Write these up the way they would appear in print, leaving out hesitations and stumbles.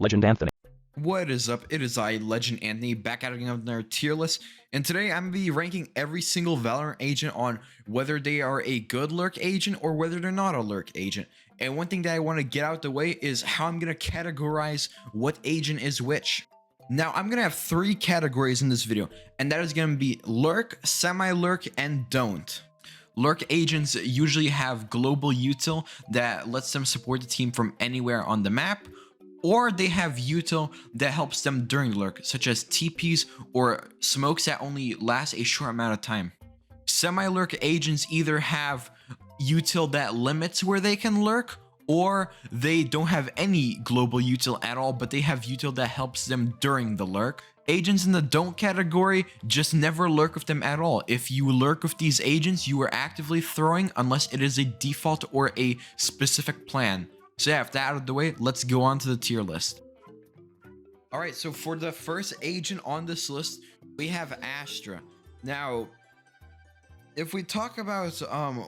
Legend Anthony. What is up? It is I, Legend Anthony, back at it again with another tier list. And today I'm going to be ranking every single Valorant agent on whether they are a good lurk agent or whether they're not a lurk agent. And one thing that I want to get out the way is how I'm going to categorize what agent is which. Now, I'm going to have three categories in this video, and that is going to be lurk, semi-lurk, and don't. Lurk agents usually have global util that lets them support the team from anywhere on the map, or they have util that helps them during lurk, such as TPs or smokes that only last a short amount of time. Semi-lurk agents either have util that limits where they can lurk, or they don't have any global util at all, but they have util that helps them during the lurk. Agents in the don't category, just never lurk with them at all. If you lurk with these agents, you are actively throwing unless it is a default or a specific plan. So yeah, with that out of the way, let's go on to the tier list. Alright, so for the first agent on this list, we have Astra. Now, if we talk about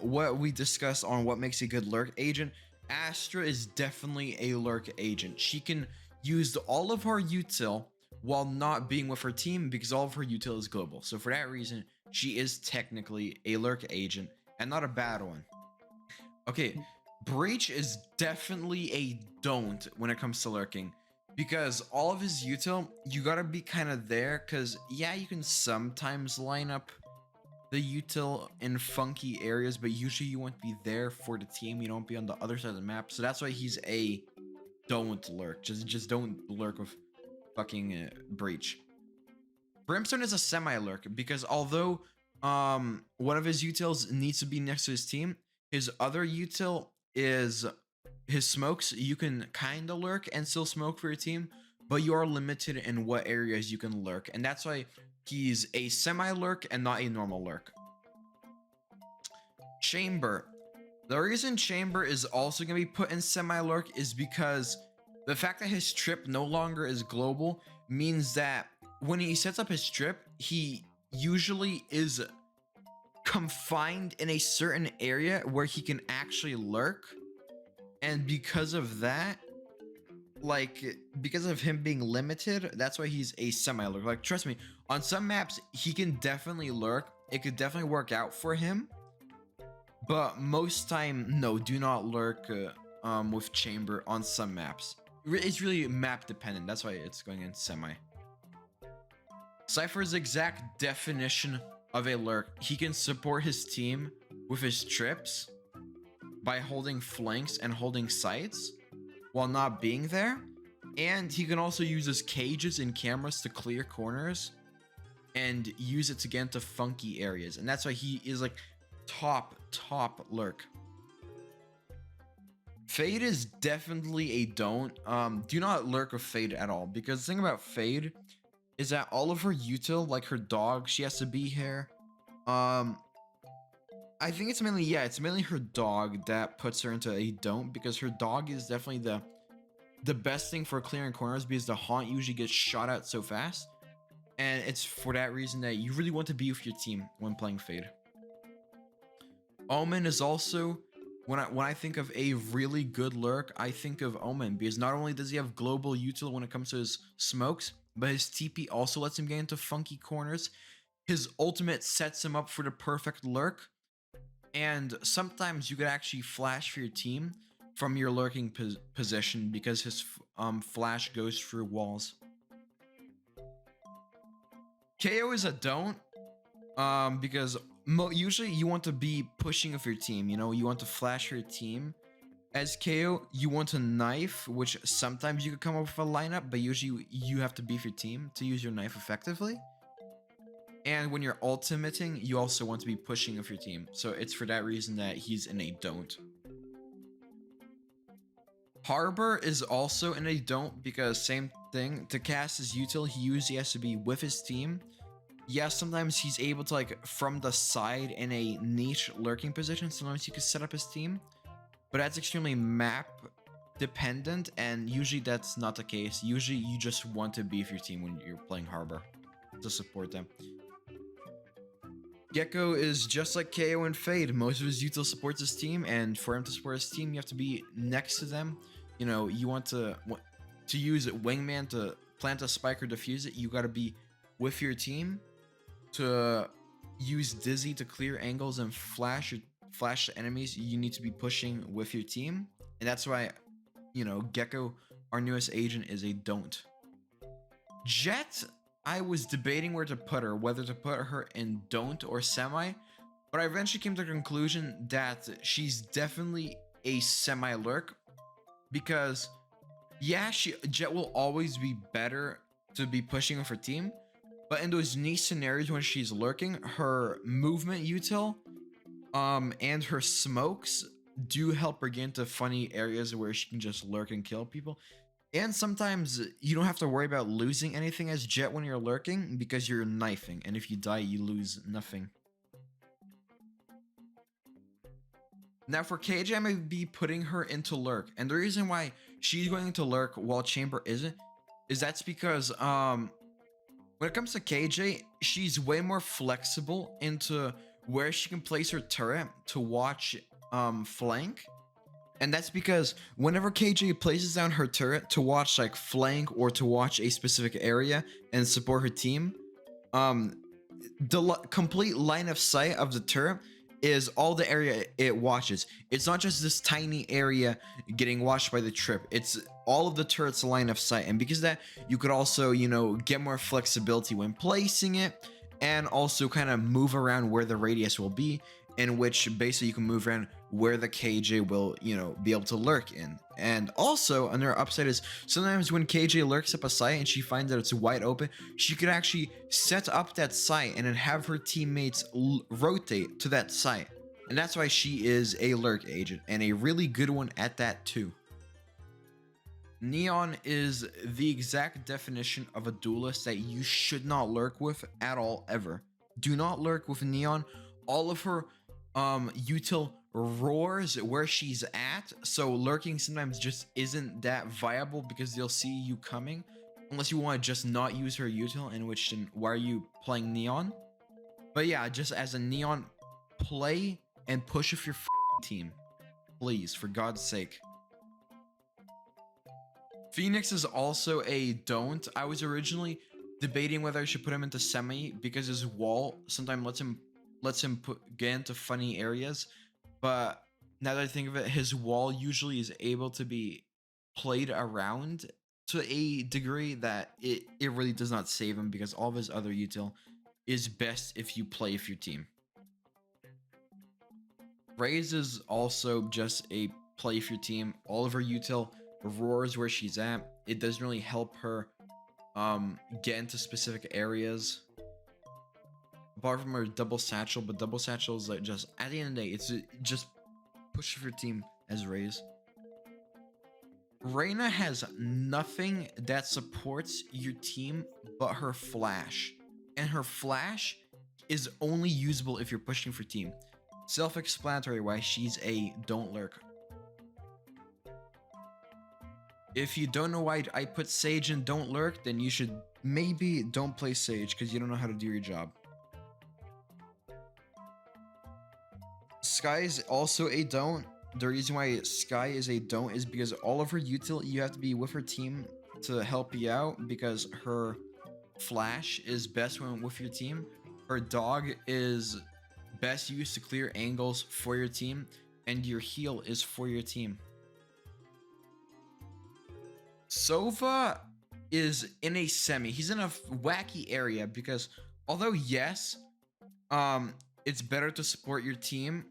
what we discussed on what makes a good lurk agent, Astra is definitely a lurk agent. She can use all of her util while not being with her team because all of her util is global. So for that reason, she is technically a lurk agent and not a bad one. Okay, Breach is definitely a don't when it comes to lurking because all of his util, you gotta be kind of there because yeah, you can sometimes line up the util in funky areas, but usually you want to be there for the team. You don't be on the other side of the map. So that's why he's a don't lurk. Just don't lurk with fucking Breach. Brimstone is a semi-lurk because although one of his utils needs to be next to his team, his other util is his smokes. You can kind of lurk and still smoke for your team, but you are limited in what areas you can lurk, and that's why he's a semi-lurk and not a normal lurk. Chamber. The reason Chamber is also going to be put in semi-lurk is because the fact that his trip no longer is global means that when he sets up his trip, he usually is confined in a certain area where he can actually lurk. And because of that, because of him being limited, that's why he's a semi-lurk. Like, trust me, on some maps he can definitely lurk. It could definitely work out for him, but most time, no, do not lurk with Chamber on some maps. It's really map dependent. That's why it's going in semi. Cypher's exact definition of a lurk. He can support his team with his trips by holding flanks and holding sites while not being there, and he can also use his cages and cameras to clear corners and use it to get into funky areas, and that's why he is like top lurk. Fade is definitely a don't. Do not lurk with Fade at all, because the thing about Fade is that all of her util, like her dog, she has to be here. I think it's mainly her dog that puts her into a don't, because her dog is definitely the best thing for clearing corners, because the haunt usually gets shot at so fast, and it's for that reason that you really want to be with your team when playing Fade. Omen is also, when I think of a really good lurk, I think of Omen, because not only does he have global util when it comes to his smokes, but his TP also lets him get into funky corners. His ultimate sets him up for the perfect lurk, and sometimes you could actually flash for your team from your lurking position because his flash goes through walls. KO is a don't, because usually you want to be pushing with your team. You know, you want to flash your team. As KO, you want to knife, which sometimes you could come up with a lineup, but usually you have to beef your team to use your knife effectively. And when you're ultimating, you also want to be pushing with your team. So it's for that reason that he's in a don't. Harbor is also in a don't, because same thing. To cast his util, he usually has to be with his team. Yes, sometimes he's able to, like, from the side in a niche lurking position. Sometimes he can set up his team, but that's extremely map dependent, and usually that's not the case. Usually you just want to be with your team when you're playing Harbor to support them. Gecko is just like KO and Fade. Most of his util supports his team, and for him to support his team, you have to be next to them. You know, you want to to use Wingman to plant a spike or defuse it, you gotta be with your team. To use Dizzy to clear angles and flash enemies, you need to be pushing with your team, and that's why, you know, Gecko, our newest agent, is a don't. Jett, I was debating where to put her, whether to put her in don't or semi, but I eventually came to the conclusion that she's definitely a semi lurk because yeah, Jett will always be better to be pushing with her team, but in those niche scenarios when she's lurking, her movement util and her smokes do help her get into funny areas where she can just lurk and kill people. And sometimes you don't have to worry about losing anything as Jett when you're lurking because you're knifing, and if you die, you lose nothing. Now for KJ, I might be putting her into lurk, and the reason why she's going into lurk while Chamber isn't is that's because when it comes to KJ, she's way more flexible into where she can place her turret to watch flank. And that's because whenever KJ places down her turret to watch like flank or to watch a specific area and support her team, the complete line of sight of the turret is all the area it watches. It's not just this tiny area getting watched by the trip. It's all of the turret's line of sight. And because of that, you could also, you know, get more flexibility when placing it and also kind of move around where the radius will be, in which basically you can move around where the KJ will, you know, be able to lurk in. And also another upside is sometimes when KJ lurks up a site and she finds that it's wide open, she could actually set up that site and then have her teammates rotate to that site. And that's why she is a lurk agent, and a really good one at that too. Neon is the exact definition of a duelist that you should not lurk with at all, ever. Do not lurk with Neon. All of her util roars where she's at, so lurking sometimes just isn't that viable because they'll see you coming, unless you want to just not use her util, in which then why are you playing Neon? But yeah, just as a Neon, play and push with your team, please, for God's sake. Phoenix is also a don't. I was originally debating whether I should put him into semi because his wall sometimes lets him get into funny areas, but now that I think of it, his wall usually is able to be played around to a degree that it really does not save him, because all of his other util is best if you play with your team. Raze is also just a play with your team. All of her util roars where she's at. It doesn't really help her get into specific areas apart from her double satchel, but double satchel is like just at the end of the day, it's just push for your team as Raze. Reyna has nothing that supports your team but her flash, and her flash is only usable if you're pushing for team. Self-explanatory why she's a don't lurk. If you don't know why I put Sage in don't lurk, then you should maybe don't play Sage because you don't know how to do your job. Sky is also a don't. The reason why Sky is a don't is because all of her util, you have to be with her team to help you out, because her flash is best when with your team. Her dog is best used to clear angles for your team, and your heal is for your team. Sova is in a semi. He's in a wacky area because although yes, it's better to support your team.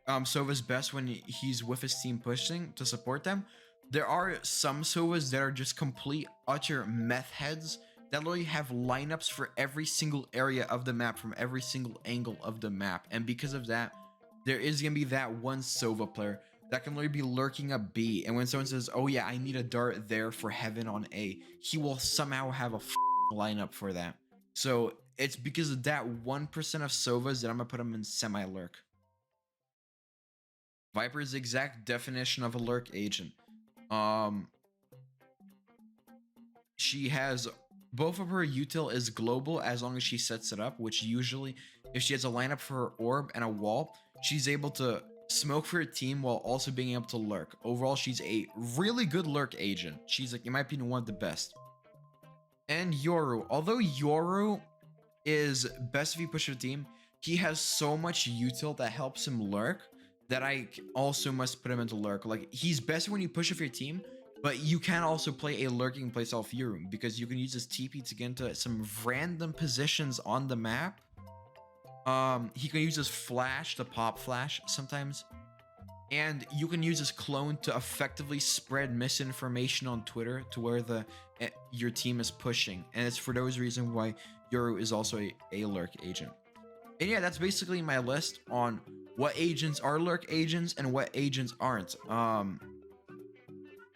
Sova's best when he's with his team pushing to support them. There are some Sovas that are just complete utter meth heads that literally have lineups for every single area of the map from every single angle of the map. And because of that, there is going to be that one Sova player that can literally be lurking a B. And when someone says, oh yeah, I need a dart there for heaven on A, he will somehow have a lineup for that. So it's because of that 1% of Sovas that I'm going to put him in semi-lurk. Viper's exact definition of a lurk agent. She has both of her util is global as long as she sets it up, which usually if she has a lineup for her orb and a wall, she's able to smoke for your team while also being able to lurk. Overall, she's a really good lurk agent. She's like, in my opinion, one of the best. And Yoru, although Yoru is best if you push your team, he has so much util that helps him lurk that I also must put him into lurk. Like, he's best when you push off your team, but you can also play a lurking playstyle of Yoru because you can use his TP to get into some random positions on the map. He can use his flash to pop flash sometimes. And you can use his clone to effectively spread misinformation on Twitter to where your team is pushing. And it's for those reasons why Yoru is also a lurk agent. And yeah, that's basically my list on what agents are lurk agents and what agents aren't.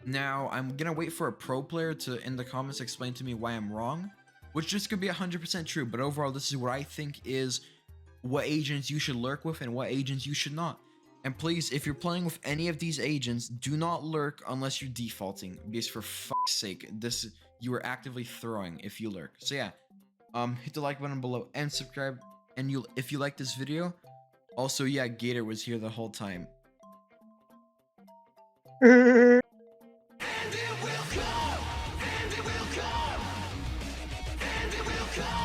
Now I'm gonna wait for a pro player to in the comments explain to me why I'm wrong, which just could be 100% true. But overall, this is what I think is what agents you should lurk with and what agents you should not. And please, if you're playing with any of these agents, do not lurk unless you're defaulting, because for fuck's sake, you are actively throwing if you lurk. So yeah, hit the like button below and subscribe. And if you like this video, also yeah, Gator was here the whole time. And it will come, and it will come, and it will come.